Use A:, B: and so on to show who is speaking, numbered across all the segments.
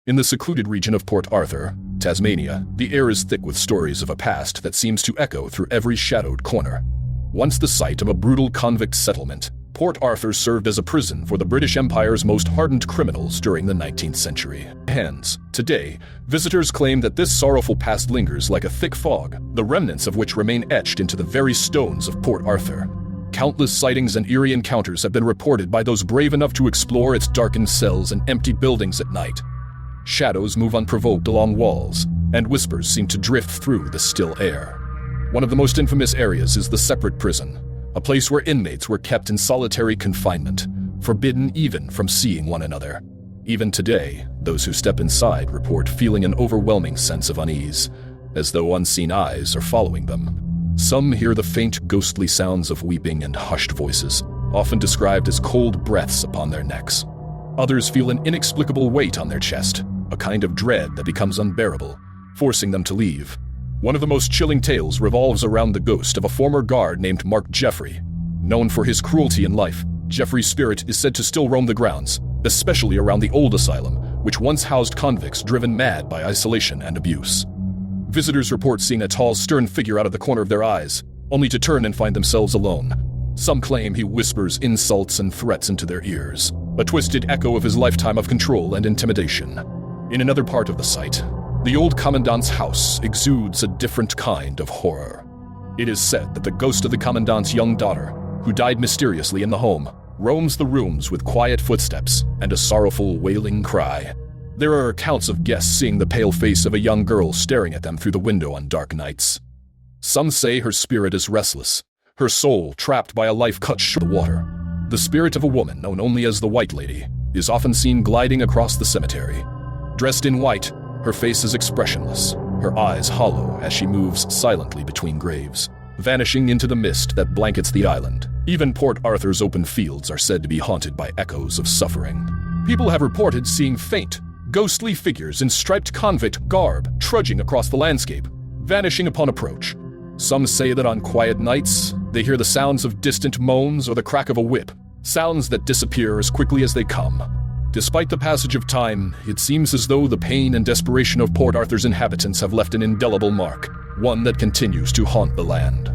A: In the secluded region of Port Arthur, Tasmania, the air is thick with stories of a past that seems to echo through every shadowed corner. Once the site of a brutal convict settlement, Port Arthur served as a prison for the British Empire's most hardened criminals during the 19th century. Today, visitors claim that this sorrowful past lingers like a thick fog, the remnants of which remain etched into the very stones of Port Arthur. Countless sightings and eerie encounters have been reported by those brave enough to explore its darkened cells and empty buildings at night. Shadows move unprovoked along walls, and whispers seem to drift through the still air. One of the most infamous areas is the separate prison, a place where inmates were kept in solitary confinement, forbidden even from seeing one another. Even today, those who step inside report feeling an overwhelming sense of unease, as though unseen eyes are following them. Some hear the faint, ghostly sounds of weeping and hushed voices, often described as cold breaths upon their necks. Others feel an inexplicable weight on their chest, a kind of dread that becomes unbearable, forcing them to leave. One of the most chilling tales revolves around the ghost of a former guard named Mark Jeffrey. Known for his cruelty in life, Jeffrey's spirit is said to still roam the grounds, especially around the old asylum, which once housed convicts driven mad by isolation and abuse. Visitors report seeing a tall, stern figure out of the corner of their eyes, only to turn and find themselves alone. Some claim he whispers insults and threats into their ears, a twisted echo of his lifetime of control and intimidation. In another part of the site, the old commandant's house exudes a different kind of horror. It is said that the ghost of the commandant's young daughter, who died mysteriously in the home, roams the rooms with quiet footsteps and a sorrowful, wailing cry. There are accounts of guests seeing the pale face of a young girl staring at them through the window on dark nights. Some say her spirit is restless, her soul trapped by a life cut short of the water. The spirit of a woman known only as the White Lady is often seen gliding across the cemetery. Dressed in white, her face is expressionless, her eyes hollow as she moves silently between graves, vanishing into the mist that blankets the island. Even Port Arthur's open fields are said to be haunted by echoes of suffering. People have reported seeing faint, ghostly figures in striped convict garb trudging across the landscape, vanishing upon approach. Some say that on quiet nights, they hear the sounds of distant moans or the crack of a whip, sounds that disappear as quickly as they come. Despite the passage of time, it seems as though the pain and desperation of Port Arthur's inhabitants have left an indelible mark, one that continues to haunt the land.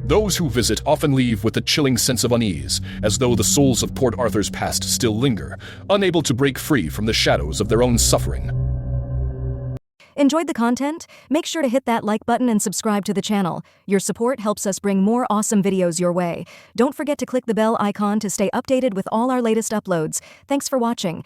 A: Those who visit often leave with a chilling sense of unease, as though the souls of Port Arthur's past still linger, unable to break free from the shadows of their own suffering.
B: Enjoyed the content? Make sure to hit that like button and subscribe to the channel. Your support helps us bring more awesome videos your way. Don't forget to click the bell icon to stay updated with all our latest uploads. Thanks for watching.